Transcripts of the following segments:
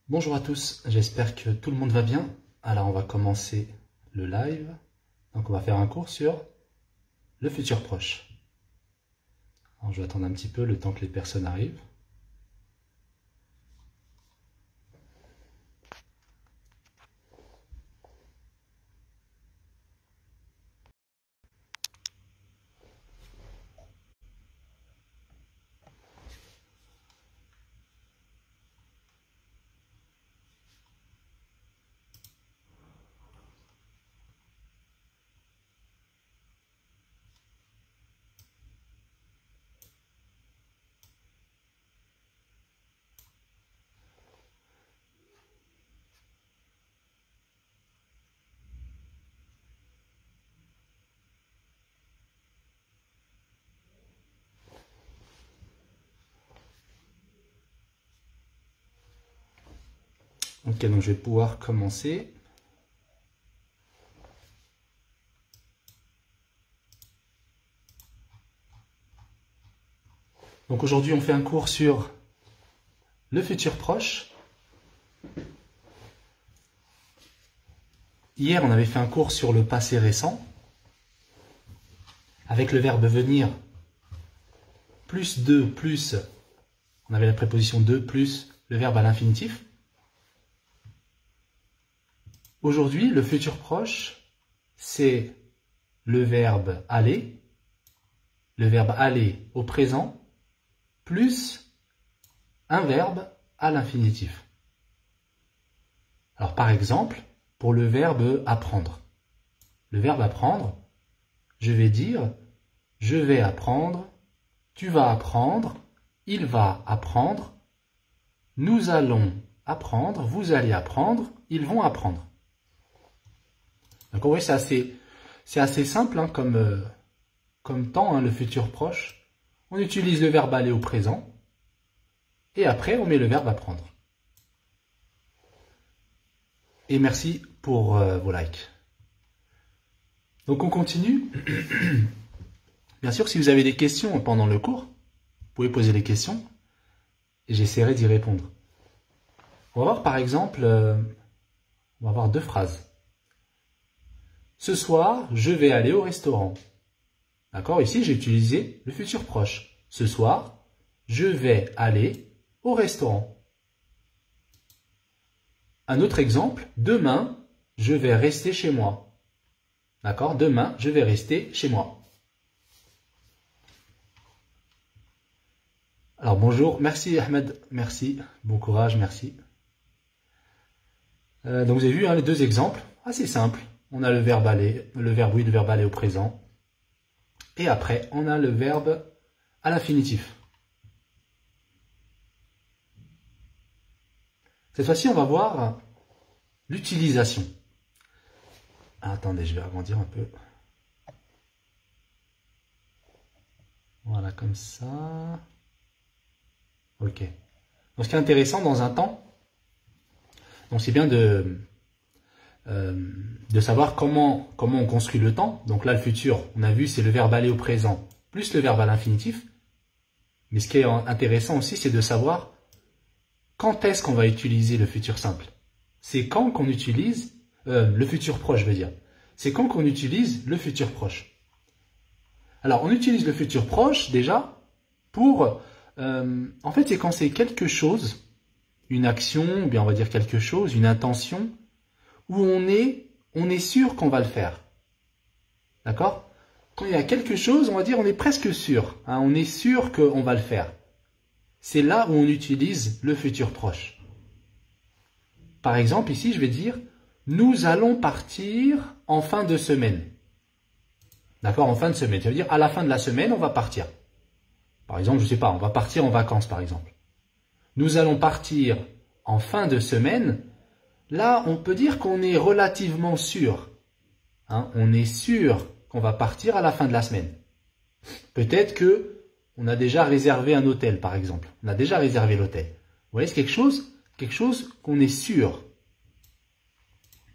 Bonjour à tous, j'espère que tout le monde va bien. Alors on va commencer le live. Donc on va faire un cours sur le futur proche. Alors je vais attendre un petit peu le temps que les personnes arrivent. Ok, donc je vais pouvoir commencer. Donc aujourd'hui on fait un cours sur le futur proche. Hier on avait fait un cours sur le passé récent, avec le verbe venir, plus de, plus, on avait la préposition de, plus le verbe à l'infinitif. Aujourd'hui, le futur proche, c'est le verbe aller au présent, plus un verbe à l'infinitif. Alors par exemple, pour le verbe apprendre. Le verbe apprendre, je vais dire « je vais apprendre »,« tu vas apprendre »,« il va apprendre »,« nous allons apprendre »,« vous allez apprendre »,« ils vont apprendre ». Donc en vrai, c'est assez simple hein, comme temps, hein, le futur proche. On utilise le verbe aller au présent et après on met le verbe apprendre. Et merci pour vos likes. Donc on continue. Bien sûr, si vous avez des questions pendant le cours, vous pouvez poser des questions et j'essaierai d'y répondre. On va voir par exemple, on va voir deux phrases. Ce soir, je vais aller au restaurant. D'accord? Ici, j'ai utilisé le futur proche. Ce soir, je vais aller au restaurant. Un autre exemple, demain, je vais rester chez moi. D'accord? Demain, je vais rester chez moi. Alors, bonjour. Merci, Ahmed. Merci. Bon courage. Merci. Donc, vous avez vu hein, les deux exemples. Assez simples. On a le verbe aller, le verbe aller au présent. Et après, on a le verbe à l'infinitif. Cette fois-ci, on va voir l'utilisation. Attendez, je vais agrandir un peu. Voilà, comme ça. Ok. Donc, ce qui est intéressant dans un temps, donc c'est bien de savoir comment on construit le temps. Donc là, le futur, on a vu, c'est le verbe aller au présent, plus le verbe à l'infinitif. Mais ce qui est intéressant aussi, c'est de savoir quand est-ce qu'on va utiliser le futur simple. C'est quand qu'on utilise, le futur proche, je veux dire. C'est quand qu'on utilise le futur proche. Alors, on utilise le futur proche, déjà, pour... en fait, c'est quand c'est quelque chose, une action, ou bien on va dire quelque chose, une intention, où on est sûr qu'on va le faire. D'accord? Quand il y a quelque chose, on va dire on est presque sûr. Hein, on est sûr qu'on va le faire. C'est là où on utilise le futur proche. Par exemple, ici, je vais dire « Nous allons partir en fin de semaine ». D'accord? En fin de semaine. Ça veut dire à la fin de la semaine, on va partir. Par exemple, je ne sais pas, on va partir en vacances, par exemple. Nous allons partir en fin de semaine. Là, on peut dire qu'on est relativement sûr. Hein, on est sûr qu'on va partir à la fin de la semaine. Peut-être que on a déjà réservé un hôtel, par exemple. On a déjà réservé l'hôtel. Vous voyez, c'est quelque chose qu'on est sûr.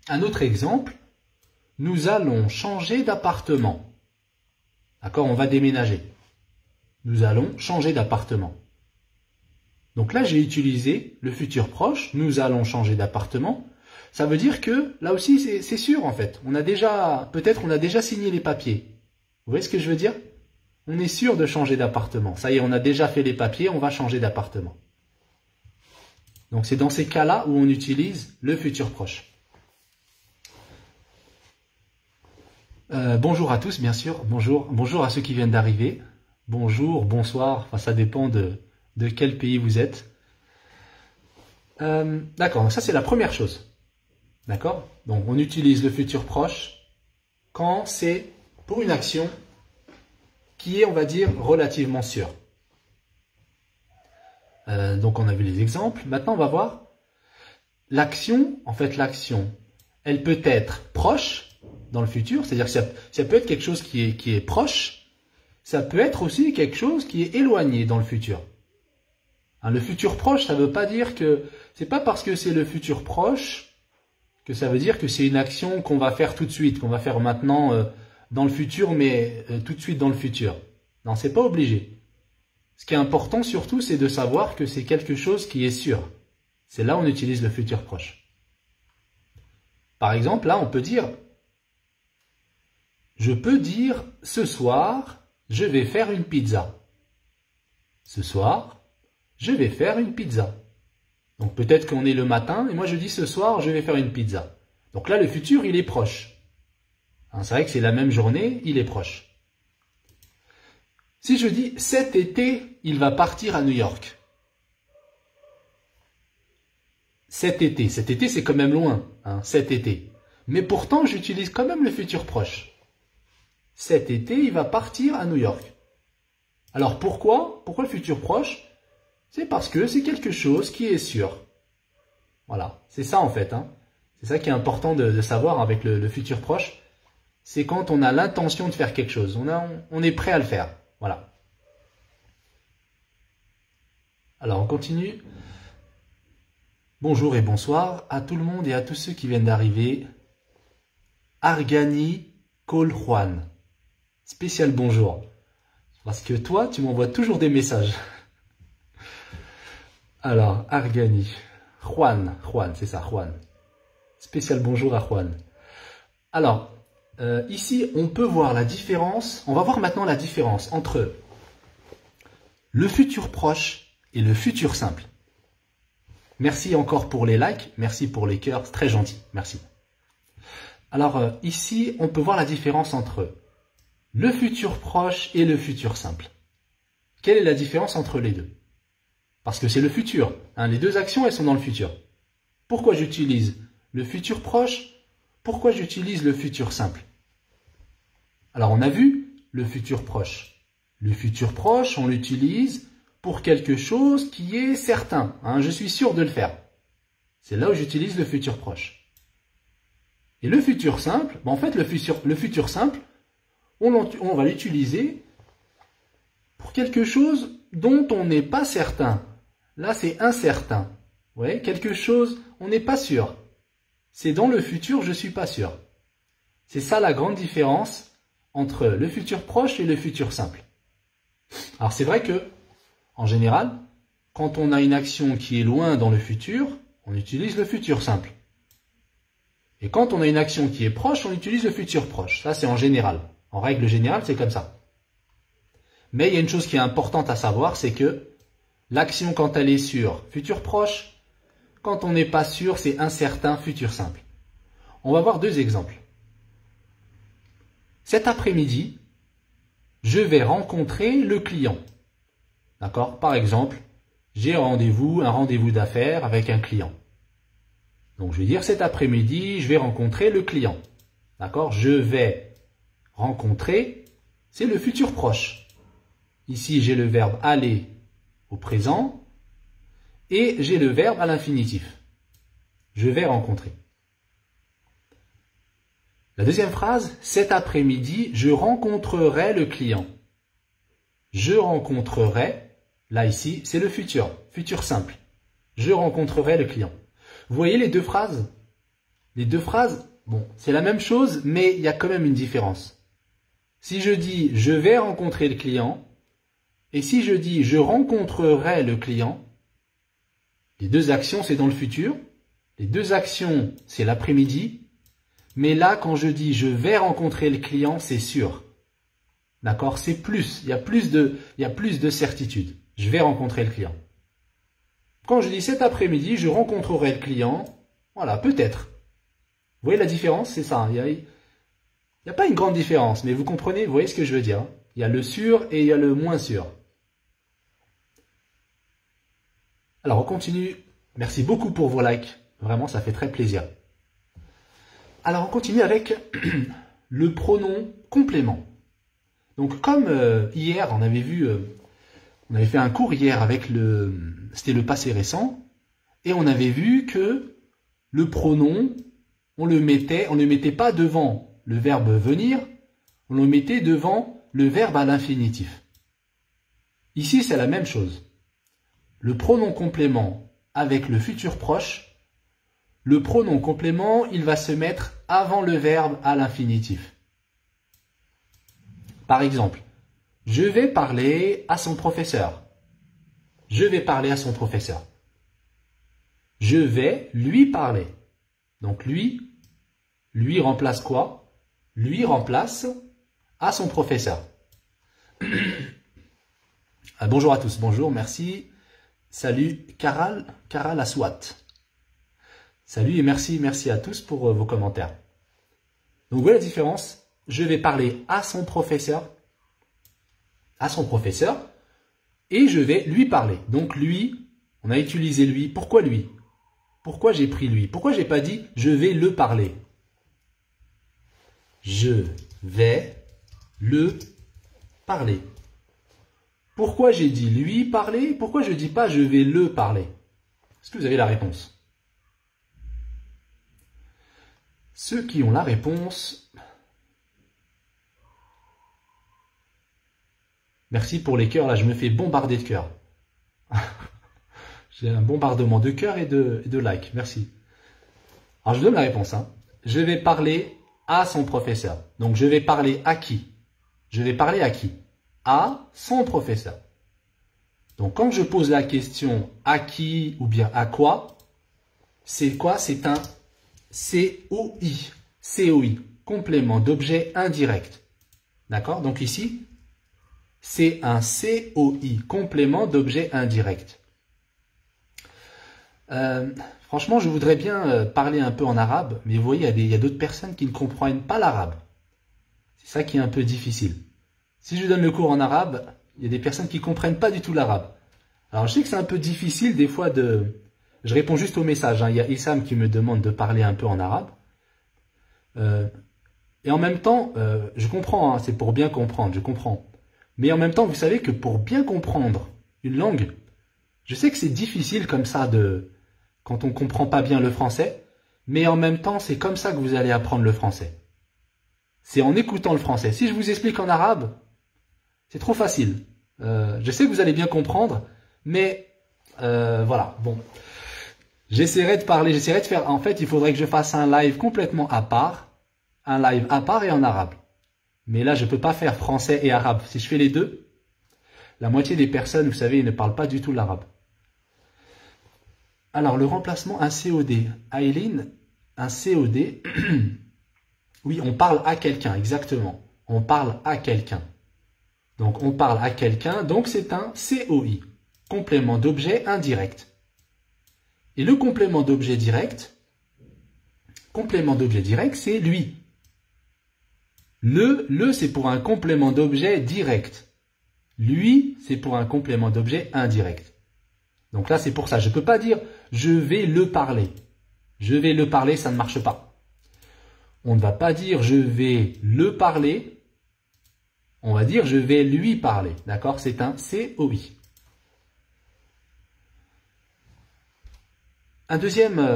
Un autre exemple, nous allons changer d'appartement. D'accord, on va déménager. Nous allons changer d'appartement. Donc là, j'ai utilisé le futur proche. Nous allons changer d'appartement. Ça veut dire que là aussi, c'est sûr en fait. Peut-être on a déjà signé les papiers. Vous voyez ce que je veux dire? On est sûr de changer d'appartement. Ça y est, on a déjà fait les papiers, on va changer d'appartement. Donc c'est dans ces cas-là où on utilise le futur proche. Bonjour à tous, bien sûr. Bonjour à ceux qui viennent d'arriver. Bonjour, bonsoir. Enfin, ça dépend de quel pays vous êtes. D'accord, ça c'est la première chose. D'accord? Donc on utilise le futur proche quand c'est pour une action qui est, on va dire, relativement sûre. Donc on a vu les exemples. Maintenant on va voir l'action. En fait l'action, elle peut être proche dans le futur, c'est-à-dire que ça peut être quelque chose qui est proche, ça peut être aussi quelque chose qui est éloigné dans le futur. Hein, le futur proche, ça ne veut pas dire que, c'est pas parce que c'est le futur proche que ça veut dire que c'est une action qu'on va faire tout de suite, qu'on va faire maintenant dans le futur, mais tout de suite dans le futur. Non, c'est pas obligé. Ce qui est important surtout, c'est de savoir que c'est quelque chose qui est sûr. C'est là où on utilise le futur proche. Par exemple, là, on peut dire, je peux dire, ce soir, je vais faire une pizza. Ce soir, je vais faire une pizza. Donc peut-être qu'on est le matin, et moi je dis ce soir, je vais faire une pizza. Donc là, le futur, il est proche. Hein, c'est vrai que c'est la même journée, il est proche. Si je dis, cet été, il va partir à New York. Cet été c'est quand même loin, hein, cet été. Mais pourtant, j'utilise quand même le futur proche. Cet été, il va partir à New York. Alors pourquoi? Pourquoi le futur proche? C'est parce que c'est quelque chose qui est sûr. Voilà, c'est ça en fait. Hein. C'est ça qui est important de savoir avec le futur proche. C'est quand on a l'intention de faire quelque chose. On est prêt à le faire. Voilà. Alors on continue. Bonjour et bonsoir à tout le monde et à tous ceux qui viennent d'arriver. Argani Coljuan. Spécial bonjour. Parce que toi, tu m'envoies toujours des messages. Alors, Argani. Juan, c'est ça, Juan. Spécial bonjour à Juan. Alors, ici, on peut voir la différence. On va voir maintenant la différence entre le futur proche et le futur simple. Merci encore pour les likes. Merci pour les cœurs. C'est très gentil. Merci. Alors, ici, on peut voir la différence entre le futur proche et le futur simple. Quelle est la différence entre les deux? Parce que c'est le futur. Hein, les deux actions, elles sont dans le futur. Pourquoi j'utilise le futur proche? Pourquoi j'utilise le futur simple? Alors, on a vu le futur proche. Le futur proche, on l'utilise pour quelque chose qui est certain. Hein, je suis sûr de le faire. C'est là où j'utilise le futur proche. Et le futur simple, en fait, le futur simple, on va l'utiliser pour quelque chose dont on n'est pas certain. Là, c'est incertain. Vous voyez, quelque chose, on n'est pas sûr. C'est dans le futur, je ne suis pas sûr. C'est ça la grande différence entre le futur proche et le futur simple. Alors, c'est vrai que, en général, quand on a une action qui est loin dans le futur, on utilise le futur simple. Et quand on a une action qui est proche, on utilise le futur proche. Ça, c'est en général. En règle générale, c'est comme ça. Mais il y a une chose qui est importante à savoir, c'est que l'action, quand elle est sûre, futur proche. Quand on n'est pas sûr, c'est incertain, futur simple. On va voir deux exemples. Cet après-midi, je vais rencontrer le client. D'accord? Par exemple, j'ai un rendez-vous d'affaires avec un client. Donc, je vais dire cet après-midi, je vais rencontrer le client. D'accord? Je vais rencontrer, c'est le futur proche. Ici, j'ai le verbe aller au présent et j'ai le verbe à l'infinitif. Je vais rencontrer. La deuxième phrase, cet après-midi, je rencontrerai le client. Je rencontrerai, là ici, c'est le futur simple. Je rencontrerai le client. Vous voyez les deux phrases? Les deux phrases, bon, c'est la même chose, mais il y a quand même une différence. Si je dis je vais rencontrer le client, et si je dis je rencontrerai le client, Les deux actions, c'est dans le futur. Les deux actions, c'est l'après-midi. Mais là, quand je dis je vais rencontrer le client, c'est sûr. D'accord? C'est plus. Il y a plus de certitude. Je vais rencontrer le client. Quand je dis cet après-midi, je rencontrerai le client. Voilà, peut-être. Vous voyez la différence? C'est ça. Il n'y a pas une grande différence, mais vous comprenez, vous voyez ce que je veux dire. Il y a le sûr et il y a le moins sûr. Alors, on continue. Merci beaucoup pour vos likes. Vraiment, ça fait très plaisir. Alors, on continue avec le pronom complément. Donc, comme hier, on avait vu, on avait fait un cours hier avec c'était le passé récent, et on avait vu que le pronom, on le mettait pas devant le verbe venir, on le mettait devant le verbe à l'infinitif. Ici, c'est la même chose. Le pronom complément avec le futur proche, le pronom complément, il va se mettre avant le verbe à l'infinitif. Par exemple, je vais parler à son professeur. Je vais parler à son professeur. Je vais lui parler. Donc lui remplace quoi? Lui remplace à son professeur. Bonjour à tous, bonjour, merci. Salut, Caral Aswat. Salut et merci à tous pour vos commentaires. Donc, vous voyez la différence? Je vais parler à son professeur, et je vais lui parler. Donc, lui, on a utilisé lui. Pourquoi lui? Pourquoi j'ai pris lui? Pourquoi j'ai pas dit je vais le parler? Je vais le parler. Pourquoi j'ai dit lui parler? Pourquoi je ne dis pas je vais le parler? Est-ce que vous avez la réponse? Ceux qui ont la réponse, merci pour les cœurs. Là, je me fais bombarder de cœurs. J'ai un bombardement de cœurs et de likes. Merci. Alors, je donne la réponse. Je vais parler à son professeur. Donc, je vais parler à qui? Je vais parler à qui? À son professeur. Donc, quand je pose la question à qui ou bien à quoi, c'est quoi? C'est un COI. COI, complément d'objet indirect. D'accord? Donc ici, c'est un COI, complément d'objet indirect. Franchement, je voudrais bien parler un peu en arabe, mais vous voyez, il y a d'autres personnes qui ne comprennent pas l'arabe. C'est ça qui est un peu difficile. Si je donne le cours en arabe, il y a des personnes qui ne comprennent pas du tout l'arabe. Alors, je sais que c'est un peu difficile des fois de... Je réponds juste au message. Il y a Issam qui me demande de parler un peu en arabe. Et en même temps, je comprends, c'est pour bien comprendre, je comprends. Mais en même temps, vous savez que pour bien comprendre une langue, je sais que c'est difficile comme ça quand on ne comprend pas bien le français, mais en même temps, c'est comme ça que vous allez apprendre le français. C'est en écoutant le français. Si je vous explique en arabe, c'est trop facile. Je sais que vous allez bien comprendre, mais voilà, bon. J'essaierai de parler, j'essaierai de faire... En fait, il faudrait que je fasse un live complètement à part. Un live à part et en arabe. Mais là, je ne peux pas faire français et arabe. Si je fais les deux, la moitié des personnes, vous savez, ils ne parlent pas du tout l'arabe. Alors, le remplacement, un COD. Aileen, un COD. Oui, on parle à quelqu'un, exactement. On parle à quelqu'un. Donc, on parle à quelqu'un. Donc, c'est un COI. Complément d'objet indirect. Et le complément d'objet direct, c'est lui. Le c'est pour un complément d'objet direct. Lui, c'est pour un complément d'objet indirect. Donc là, c'est pour ça. Je ne peux pas dire je vais le parler. Je vais le parler, ça ne marche pas. On ne va pas dire je vais le parler. On va dire je vais lui parler. D'accord? C'est un COI. Un deuxième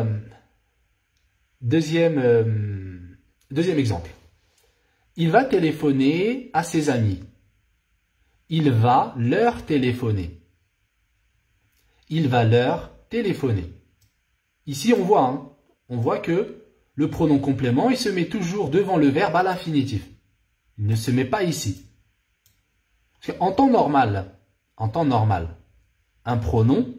exemple. Il va téléphoner à ses amis. Il va leur téléphoner. Il va leur téléphoner. Ici, on voit que le pronom complément, il se met toujours devant le verbe à l'infinitif. Il ne se met pas ici. Parce qu'en temps normal, un pronom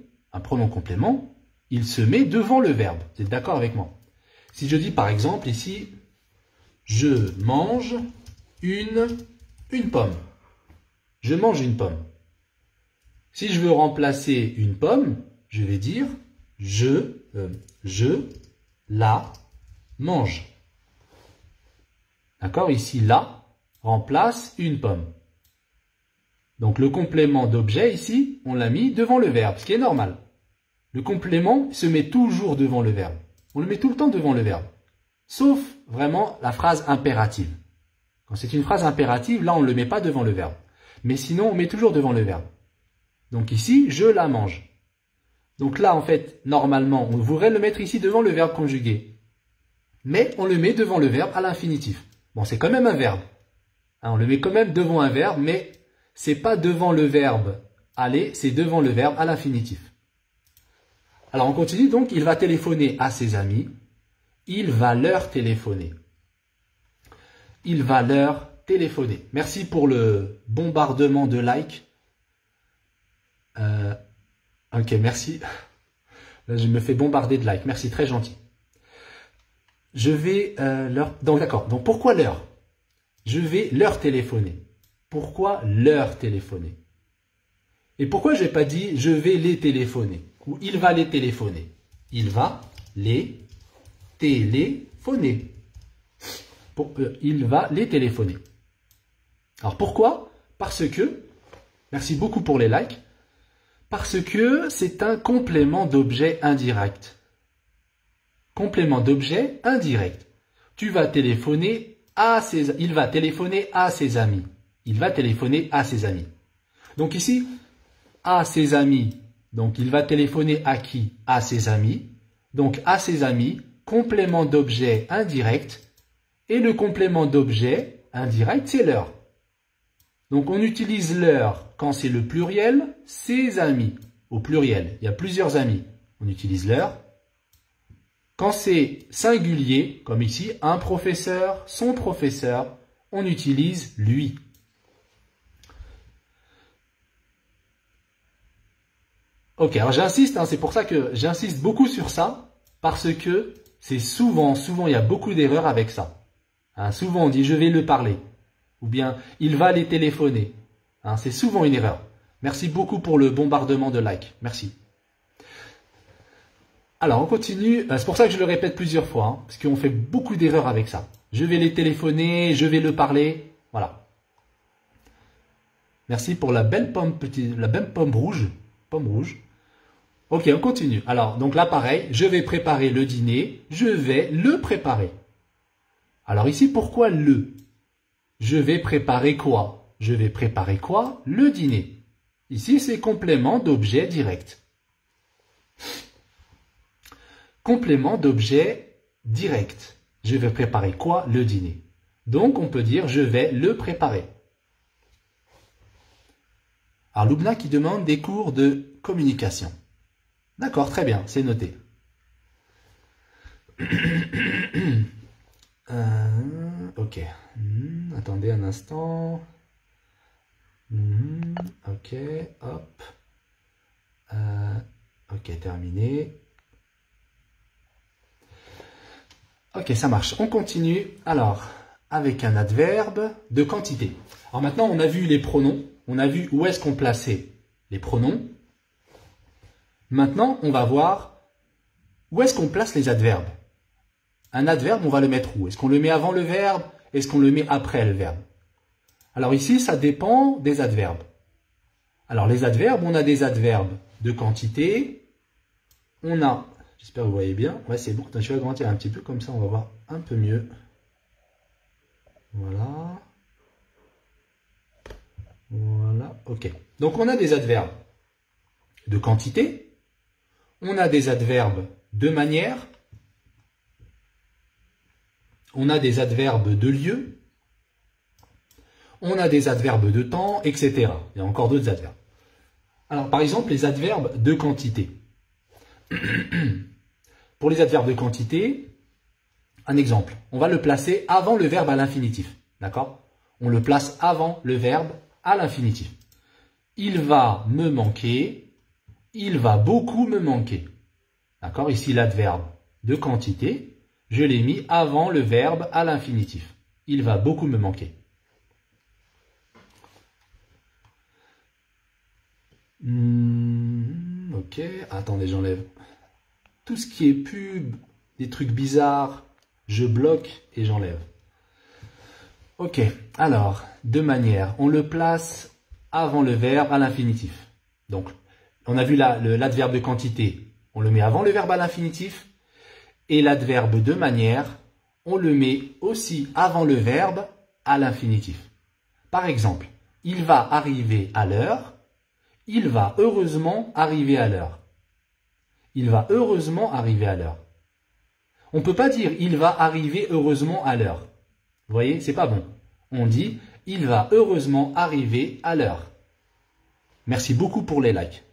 complément, il se met devant le verbe. Vous êtes d'accord avec moi? Si je dis par exemple ici, je mange une pomme. Je mange une pomme. Si je veux remplacer une pomme, je vais dire je la mange. D'accord? Ici, la remplace une pomme. Donc le complément d'objet ici, on l'a mis devant le verbe, ce qui est normal. Le complément se met toujours devant le verbe. On le met tout le temps devant le verbe. Sauf vraiment la phrase impérative. Quand c'est une phrase impérative, là on ne le met pas devant le verbe. Mais sinon on met toujours devant le verbe. Donc ici, je la mange. Donc là en fait, normalement, on voudrait le mettre ici devant le verbe conjugué. Mais on le met devant le verbe à l'infinitif. Bon, c'est quand même un verbe. Hein, on le met quand même devant un verbe, mais c'est pas devant le verbe aller, c'est devant le verbe à l'infinitif. Alors on continue donc, il va téléphoner à ses amis. Il va leur téléphoner. Il va leur téléphoner. Merci pour le bombardement de likes. Ok, merci. Là, je me fais bombarder de likes. Merci, très gentil. Je vais leur... Donc d'accord, donc pourquoi leur? Je vais leur téléphoner. Pourquoi leur téléphoner? Et pourquoi je n'ai pas dit je vais les téléphoner? Ou il va les téléphoner? Il va les téléphoner. Il va les téléphoner. Alors pourquoi? Parce que, merci beaucoup pour les likes, parce que c'est un complément d'objet indirect. Complément d'objet indirect. Tu vas téléphoner à ses... Il va téléphoner à ses amis. Il va téléphoner à ses amis. Donc ici, à ses amis. Donc il va téléphoner à qui? À ses amis. Donc à ses amis, complément d'objet indirect. Et le complément d'objet indirect, c'est leur. Donc on utilise leur quand c'est le pluriel, ses amis. Au pluriel, il y a plusieurs amis. On utilise leur. Quand c'est singulier, comme ici, un professeur, son professeur, on utilise lui. Ok, alors j'insiste, hein, c'est pour ça que j'insiste beaucoup sur ça, parce que c'est souvent, il y a beaucoup d'erreurs avec ça. Hein, souvent on dit je vais le parler, ou bien il va les téléphoner. Hein, c'est souvent une erreur. Merci beaucoup pour le bombardement de likes. Merci. Alors on continue, c'est pour ça que je le répète plusieurs fois, hein, parce qu'on fait beaucoup d'erreurs avec ça. Je vais les téléphoner, je vais le parler, voilà. Merci pour la belle pomme, la belle pomme rouge. Pomme rouge. Ok, on continue. Alors, donc là, pareil, je vais préparer le dîner, je vais le préparer. Alors ici, pourquoi le? Je vais préparer quoi? Je vais préparer quoi? Le dîner. Ici, c'est complément d'objet direct. Complément d'objet direct. Je vais préparer quoi? Le dîner. Donc, on peut dire je vais le préparer. Alors, Loubna qui demande des cours de communication. D'accord, très bien, c'est noté. Ok. Attendez un instant. Ok, hop. Ok, terminé. Ok, ça marche. On continue. Alors, avec un adverbe de quantité. Alors maintenant, on a vu les pronoms. On a vu où est-ce qu'on plaçait les pronoms. Maintenant, on va voir où est-ce qu'on place les adverbes. Un adverbe, on va le mettre où? Est-ce qu'on le met avant le verbe? Est-ce qu'on le met après le verbe? Alors ici, ça dépend des adverbes. Alors les adverbes, on a des adverbes de quantité. On a, j'espère que vous voyez bien. Ouais, c'est bon. Attends, je vais agrandir un petit peu, comme ça on va voir un peu mieux. Voilà. Voilà, ok. Donc on a des adverbes de quantité. On a des adverbes de manière. On a des adverbes de lieu. On a des adverbes de temps, etc. Il y a encore d'autres adverbes. Alors, par exemple, les adverbes de quantité. Pour les adverbes de quantité, un exemple. On va le placer avant le verbe à l'infinitif. D'accord? On le place avant le verbe à l'infinitif. Il va me manquer. Il va beaucoup me manquer. D'accord? Ici, l'adverbe de quantité, je l'ai mis avant le verbe à l'infinitif. Il va beaucoup me manquer. Ok, attendez, j'enlève tout ce qui est pub, des trucs bizarres, je bloque et j'enlève. Ok, alors, de manière, on le place avant le verbe à l'infinitif. Donc, on a vu l'adverbe de quantité, on le met avant le verbe à l'infinitif. Et l'adverbe de manière, on le met aussi avant le verbe à l'infinitif. Par exemple, il va arriver à l'heure, il va heureusement arriver à l'heure. Il va heureusement arriver à l'heure. On ne peut pas dire il va arriver heureusement à l'heure. Vous voyez, c'est pas bon. On dit il va heureusement arriver à l'heure. Merci beaucoup pour les likes.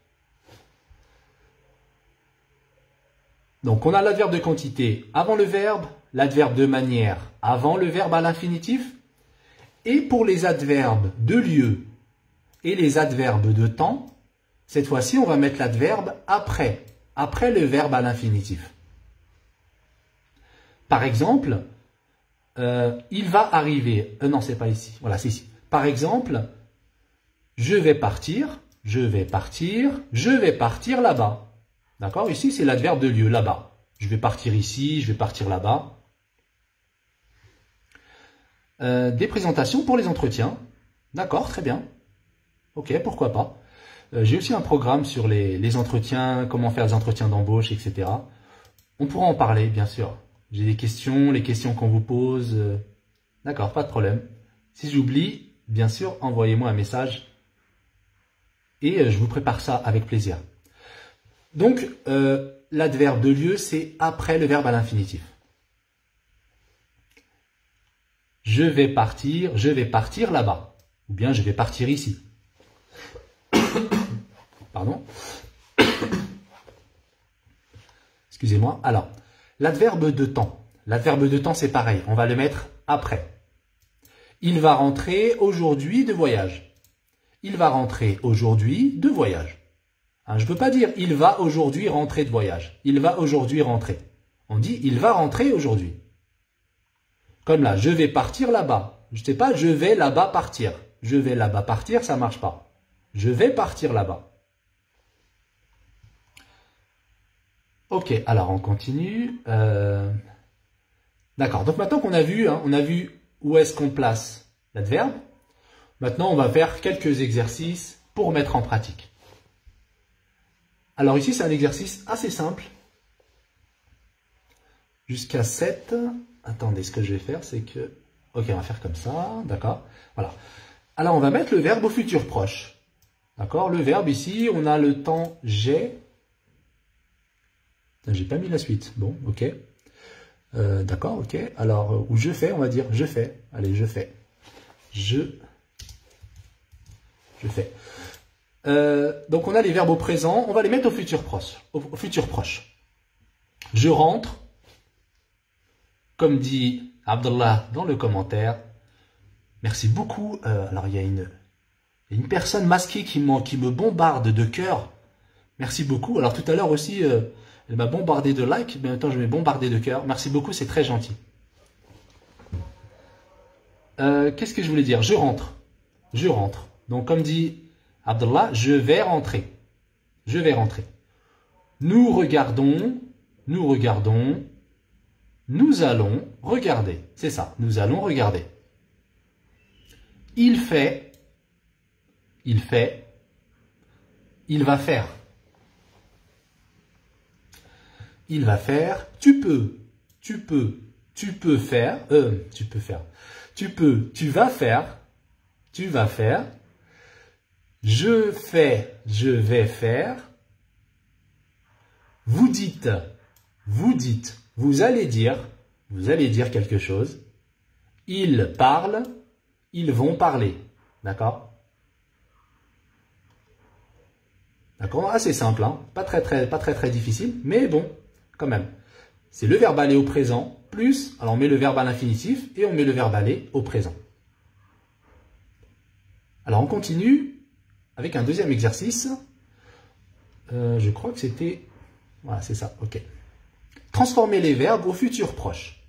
Donc, on a l'adverbe de quantité avant le verbe, l'adverbe de manière avant le verbe à l'infinitif. Et pour les adverbes de lieu et les adverbes de temps, cette fois-ci, on va mettre l'adverbe après le verbe à l'infinitif. Par exemple, il va arriver. Non, c'est pas ici. Voilà, c'est ici. Par exemple, je vais partir là-bas. D'accord? Ici, c'est l'adverbe de lieu, là-bas. Je vais partir ici, je vais partir là-bas. Des présentations pour les entretiens. D'accord, très bien. Ok, pourquoi pas. J'ai aussi un programme sur les entretiens, comment faire des entretiens d'embauche, etc. On pourra en parler, bien sûr. J'ai des questions, les questions qu'on vous pose. D'accord, pas de problème. Si j'oublie, bien sûr, envoyez-moi un message. Et je vous prépare ça avec plaisir. Donc, l'adverbe de lieu, c'est après le verbe à l'infinitif. Je vais partir là-bas. Ou bien je vais partir ici. Pardon. Excusez-moi. Alors, l'adverbe de temps. L'adverbe de temps, c'est pareil. On va le mettre après. Il va rentrer aujourd'hui de voyage. Il va rentrer aujourd'hui de voyage. Hein, je ne peux pas dire il va aujourd'hui rentrer de voyage. Il va aujourd'hui rentrer. On dit il va rentrer aujourd'hui. Comme là, je vais partir là-bas. Je ne sais pas, je vais là-bas partir. Je vais là-bas partir, ça ne marche pas. Je vais partir là-bas. Ok, alors on continue. D'accord, donc maintenant qu'on a vu, on a vu où est-ce qu'on place l'adverbe. Maintenant, on va faire quelques exercices pour mettre en pratique. Alors ici, c'est un exercice assez simple. Jusqu'à 7. Attendez, ce que je vais faire, c'est que... Ok, on va faire comme ça, d'accord. Voilà. Alors, on va mettre le verbe au futur proche. D'accord. Le verbe ici, on a le temps j'ai. J'ai pas mis la suite. Bon, ok. D'accord, ok. Alors, ou je fais, on va dire je fais. Allez, je fais. Je fais. Donc, on a les verbes au présent. On va les mettre au futur proche. Au futur proche. Je rentre. Comme dit Abdallah dans le commentaire. Merci beaucoup. Alors, il y a une personne masquée qui me bombarde de cœur. Merci beaucoup. Alors, tout à l'heure aussi, elle m'a bombardé de likes. Mais maintenant, je vais bombarder de cœur. Merci beaucoup, c'est très gentil. Qu'est-ce que je voulais dire? Je rentre. Je rentre. Donc, comme dit Abdallah, je vais rentrer. Je vais rentrer. Nous regardons. Nous regardons. Nous allons regarder. C'est ça. Nous allons regarder. Il fait. Il fait. Il va faire. Il va faire. Tu peux. Tu peux. Tu peux faire. Tu peux faire. Tu peux. Tu vas faire. Tu vas faire. Je fais. Je vais faire. Vous dites. Vous dites. Vous allez dire quelque chose. Ils parlent, ils vont parler. D'accord? D'accord? Assez simple, hein? Pas très difficile, mais bon, quand même. C'est le verbe aller au présent, plus, alors on met le verbe à l'infinitif et on met le verbe aller au présent. Alors on continue avec un deuxième exercice. Je crois que c'était... Voilà, c'est ça, ok. Transformer les verbes au futur proche.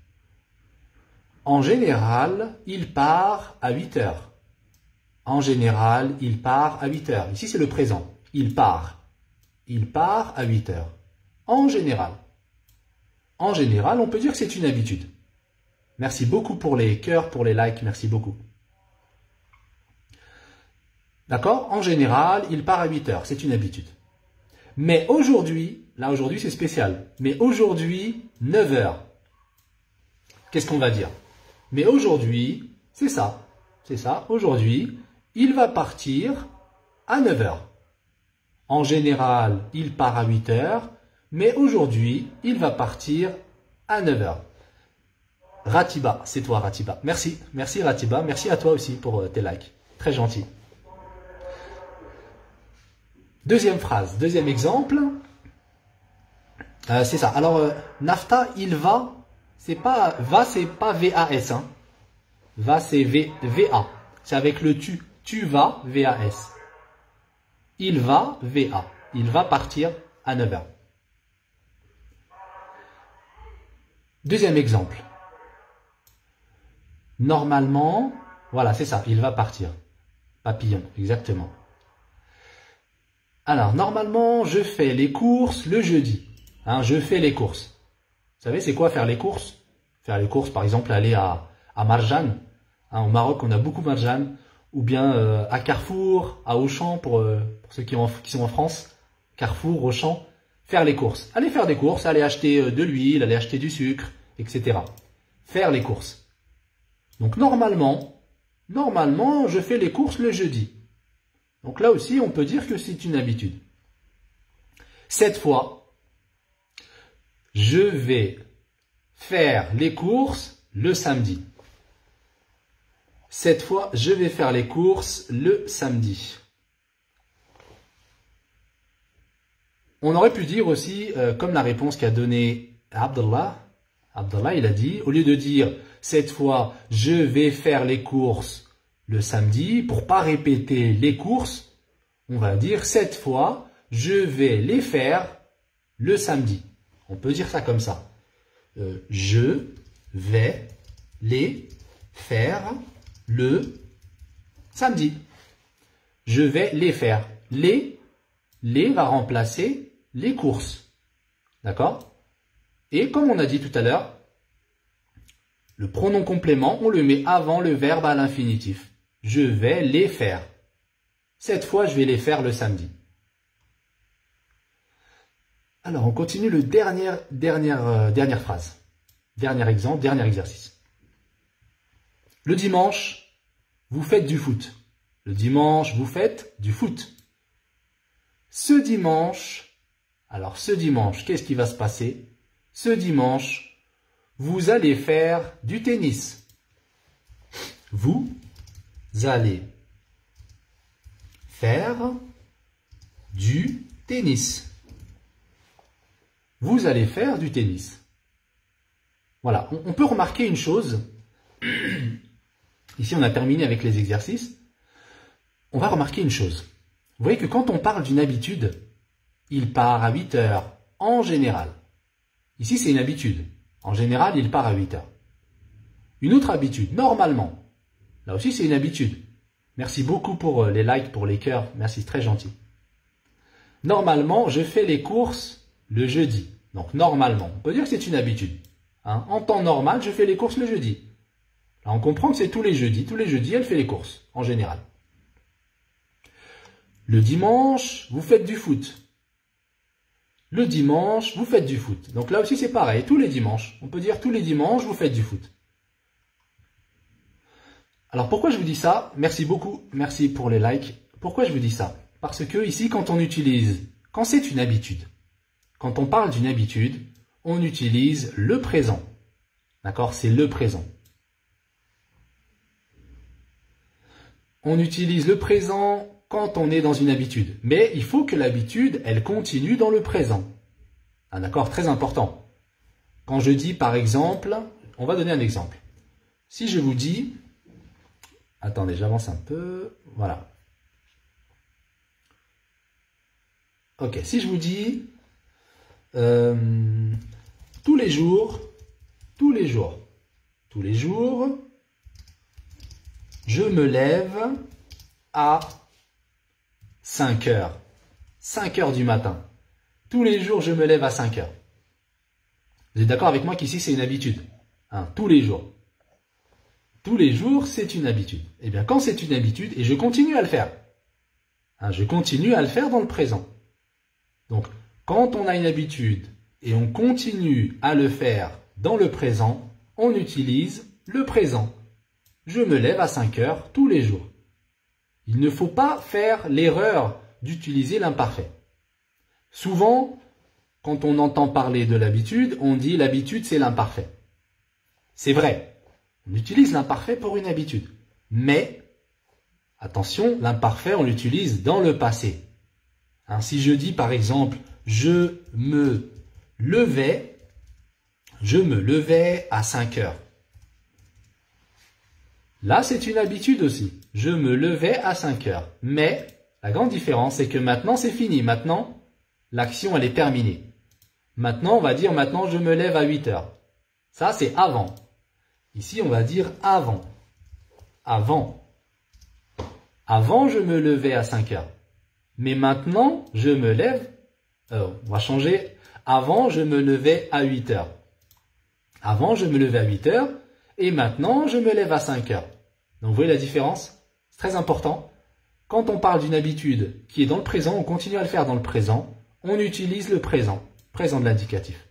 En général, il part à 8 heures. En général, il part à 8 heures. Ici, c'est le présent. Il part. Il part à 8 heures. En général. En général, on peut dire que c'est une habitude. Merci beaucoup pour les cœurs, pour les likes. Merci beaucoup. D'accord? En général, il part à 8 heures. C'est une habitude. Mais aujourd'hui, là aujourd'hui c'est spécial. Mais aujourd'hui, 9 heures. Qu'est-ce qu'on va dire? Mais aujourd'hui, c'est ça. C'est ça. Aujourd'hui, il va partir à 9 heures. En général, il part à 8 heures. Mais aujourd'hui, il va partir à 9 heures. Ratiba, c'est toi Ratiba. Merci. Merci Ratiba. Merci à toi aussi pour tes likes. Très gentil. Deuxième phrase, deuxième exemple. C'est ça. Alors, Nafta, il va. C'est pas c'est pas VAS. Hein. Va, c'est VA. C'est avec le tu. Tu vas, VAS. Il va, VA. Il va partir à 9 heures. Deuxième exemple. Normalement, voilà, c'est ça. Il va partir. Papillon, exactement. Alors, normalement, je fais les courses le jeudi. Hein, je fais les courses. Vous savez, c'est quoi faire les courses? Faire les courses, par exemple, aller à Marjan. Hein, au Maroc, on a beaucoup Marjan. Ou bien à Carrefour, à Auchan, pour ceux qui sont en France. Carrefour, Auchan. Faire les courses. Aller faire des courses, aller acheter de l'huile, aller acheter du sucre, etc. Faire les courses. Donc, normalement, je fais les courses le jeudi. Donc là aussi, on peut dire que c'est une habitude. Cette fois, je vais faire les courses le samedi. Cette fois, je vais faire les courses le samedi. On aurait pu dire aussi, comme la réponse qu'a donnée Abdallah, il a dit, au lieu de dire cette fois, je vais faire les courses le samedi, pour pas répéter les courses, on va dire cette fois, je vais les faire le samedi. On peut dire ça comme ça. Je vais les faire le samedi. Je vais les faire. Les va remplacer les courses. D'accord? Et comme on a dit tout à l'heure, le pronom complément, on le met avant le verbe à l'infinitif. Je vais les faire. Cette fois, je vais les faire le samedi. Alors, on continue le dernière phrase. Dernier exemple, dernier exercice. Le dimanche, vous faites du foot. Le dimanche, vous faites du foot. Ce dimanche, qu'est-ce qui va se passer? Ce dimanche, vous allez faire du tennis. Vous allez faire du tennis. Vous allez faire du tennis. Voilà, on peut remarquer une chose. Ici, on a terminé avec les exercices. On va remarquer une chose. Vous voyez que quand on parle d'une habitude, il part à 8 heures, en général. Ici, c'est une habitude. En général, il part à 8 heures. Une autre habitude, normalement. Là aussi, c'est une habitude. Merci beaucoup pour les likes, pour les cœurs. Merci, c'est très gentil. Normalement, je fais les courses le jeudi. Donc, normalement, on peut dire que c'est une habitude. Hein? En temps normal, je fais les courses le jeudi. Là, on comprend que c'est tous les jeudis. Tous les jeudis, elle fait les courses, en général. Le dimanche, vous faites du foot. Le dimanche, vous faites du foot. Donc là aussi, c'est pareil. Tous les dimanches. On peut dire tous les dimanches, vous faites du foot. Alors, pourquoi je vous dis ça? Merci beaucoup. Merci pour les likes. Pourquoi je vous dis ça? Parce que ici, quand c'est une habitude, quand on parle d'une habitude, on utilise le présent. D'accord? C'est le présent. On utilise le présent quand on est dans une habitude. Mais il faut que l'habitude, elle continue dans le présent. Ah, d'accord? Très important. Quand je dis, par exemple, on va donner un exemple. Si je vous dis... Attendez, j'avance un peu. Voilà. Ok, si je vous dis... Tous les jours, je me lève à 5 heures. 5 heures du matin. Tous les jours, je me lève à 5 heures. Vous êtes d'accord avec moi qu'ici, c'est une habitude, hein, tous les jours. Tous les jours, c'est une habitude. Eh bien, quand c'est une habitude, et je continue à le faire, hein, je continue à le faire dans le présent. Donc, quand on a une habitude et on continue à le faire dans le présent, on utilise le présent. Je me lève à 5 heures tous les jours. Il ne faut pas faire l'erreur d'utiliser l'imparfait. Souvent, quand on entend parler de l'habitude, on dit l'habitude c'est l'imparfait. C'est vrai, on utilise l'imparfait pour une habitude. Mais, attention, l'imparfait on l'utilise dans le passé. Hein, si je dis par exemple, je me levais à 5 heures. Là, c'est une habitude aussi. Je me levais à 5 heures. Mais, la grande différence, c'est que maintenant, c'est fini. Maintenant, l'action, elle est terminée. Maintenant, on va dire, maintenant, je me lève à 8 heures. Ça, c'est avant. Ici, on va dire avant. Avant. Avant, je me levais à 5 heures. Mais maintenant, je me lève. On va changer. Avant, je me levais à 8 heures. Avant, je me levais à 8 heures. Et maintenant, je me lève à 5 heures. Donc, vous voyez la différence? C'est très important. Quand on parle d'une habitude qui est dans le présent, on continue à le faire dans le présent. On utilise le présent, présent de l'indicatif.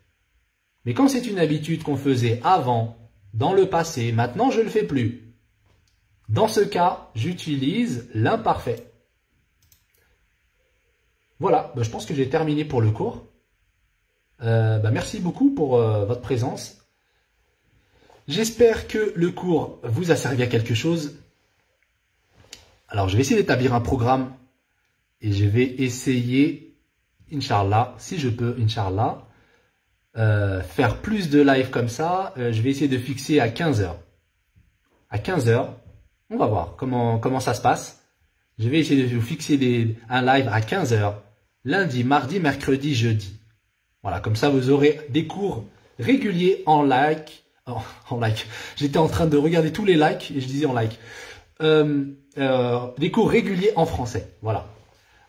Mais quand c'est une habitude qu'on faisait avant, dans le passé, maintenant, je ne le fais plus. Dans ce cas, j'utilise l'imparfait. Voilà, je pense que j'ai terminé pour le cours. Merci beaucoup pour votre présence. J'espère que le cours vous a servi à quelque chose. Alors, je vais essayer d'établir un programme et je vais essayer, Inch'Allah, si je peux, Inch'Allah, faire plus de live comme ça. Je vais essayer de fixer à 15 heures. À 15 heures, on va voir comment ça se passe. Je vais essayer de vous fixer un live à 15 heures, lundi, mardi, mercredi, jeudi. Voilà, comme ça vous aurez des cours réguliers en like. En like. J'étais en train de regarder tous les likes et je disais en like. Des cours réguliers en français. Voilà.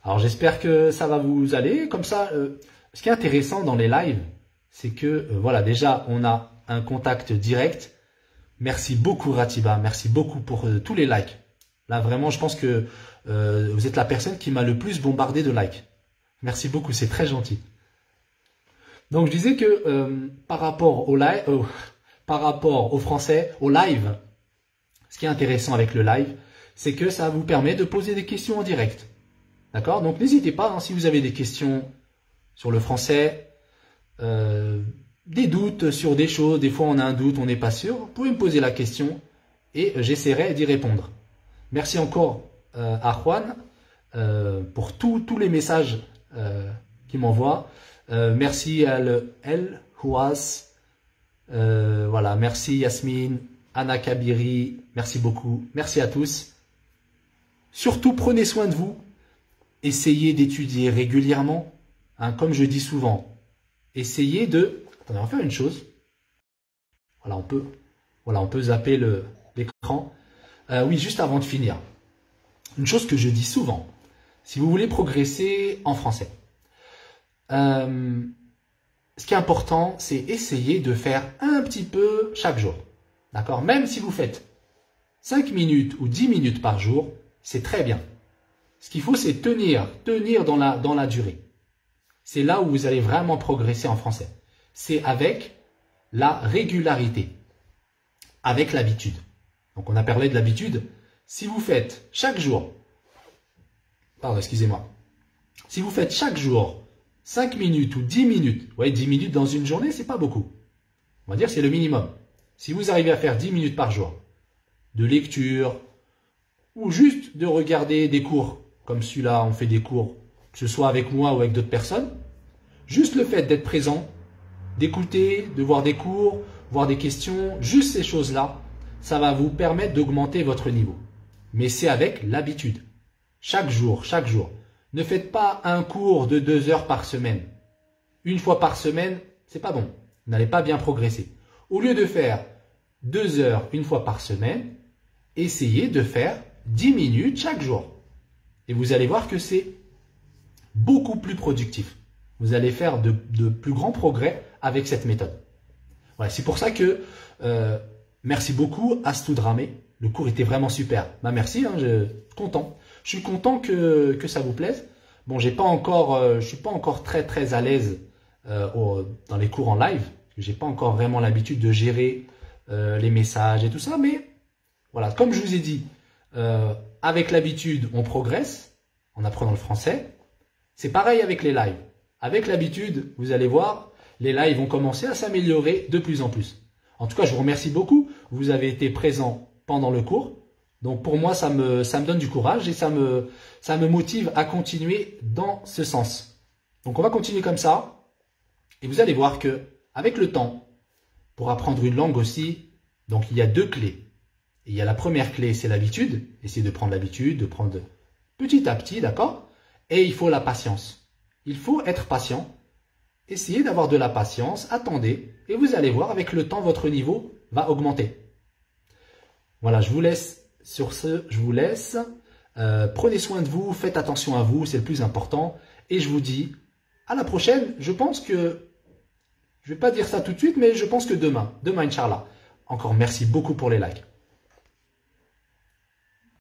Alors j'espère que ça va vous aller. Comme ça, ce qui est intéressant dans les lives, c'est que voilà, déjà on a un contact direct. Merci beaucoup Ratiba, merci beaucoup pour tous les likes. Là vraiment, je pense que vous êtes la personne qui m'a le plus bombardé de likes. Merci beaucoup, c'est très gentil. Donc je disais que par rapport au live, par rapport au français, au live, ce qui est intéressant avec le live, c'est que ça vous permet de poser des questions en direct. D'accord? Donc n'hésitez pas, hein, si vous avez des questions sur le français, des doutes sur des choses, des fois on a un doute, on n'est pas sûr, vous pouvez me poser la question et j'essaierai d'y répondre. Merci encore à Juan pour tous les messages qu'il m'envoie. Merci à El Houas. Voilà, merci Yasmine, Anna Kabiri, merci beaucoup, merci à tous. Surtout prenez soin de vous, essayez d'étudier régulièrement, hein, comme je dis souvent, essayez de... Attendez, on va faire une chose. Voilà, on peut zapper l'écran. Oui, juste avant de finir, une chose que je dis souvent, si vous voulez progresser en français, ce qui est important, c'est essayer de faire un petit peu chaque jour. D'accord? Même si vous faites 5 minutes ou 10 minutes par jour, c'est très bien. Ce qu'il faut, c'est tenir dans la durée. C'est là où vous allez vraiment progresser en français. C'est avec la régularité, avec l'habitude. Donc, on a parlé de l'habitude. Si vous faites chaque jour, pardon, excusez-moi, si vous faites chaque jour 5 minutes ou 10 minutes, ouais, 10 minutes dans une journée, c'est pas beaucoup. On va dire c'est le minimum. Si vous arrivez à faire 10 minutes par jour de lecture ou juste de regarder des cours, comme celui-là, on fait des cours, que ce soit avec moi ou avec d'autres personnes, juste le fait d'être présent, d'écouter, de voir des cours, voir des questions, juste ces choses-là, ça va vous permettre d'augmenter votre niveau. Mais c'est avec l'habitude. Chaque jour, chaque jour. Ne faites pas un cours de 2 heures par semaine. une fois par semaine, c'est pas bon. Vous n'allez pas bien progresser. Au lieu de faire 2 heures une fois par semaine, essayez de faire 10 minutes chaque jour. Et vous allez voir que c'est beaucoup plus productif. Vous allez faire de plus grands progrès avec cette méthode. Voilà, c'est pour ça que merci beaucoup Astou Dramé. Le cours était vraiment super. Bah merci, hein, je suis content que ça vous plaise. Bon, je suis pas encore très à l'aise dans les cours en live. J'ai pas encore vraiment l'habitude de gérer les messages et tout ça, mais voilà, comme je vous ai dit, avec l'habitude, on progresse en apprenant le français. C'est pareil avec les lives. Avec l'habitude, vous allez voir, les lives vont commencer à s'améliorer de plus en plus. En tout cas, je vous remercie beaucoup. Vous avez été présents pendant le cours. Donc pour moi, ça me donne du courage et ça me motive à continuer dans ce sens. Donc on va continuer comme ça. Et vous allez voir que avec le temps, pour apprendre une langue aussi, donc il y a 2 clés. Et il y a la première clé, c'est l'habitude. Essayez de prendre l'habitude, de prendre petit à petit, d'accord? Et il faut la patience. Il faut être patient. Essayez d'avoir de la patience, attendez, et vous allez voir, avec le temps, votre niveau va augmenter. Voilà, je vous laisse sur ce, je vous laisse. Prenez soin de vous, faites attention à vous, c'est le plus important. Et je vous dis à la prochaine. Je pense que, je ne vais pas dire ça tout de suite, mais je pense que demain, Inch'Allah. Encore merci beaucoup pour les likes.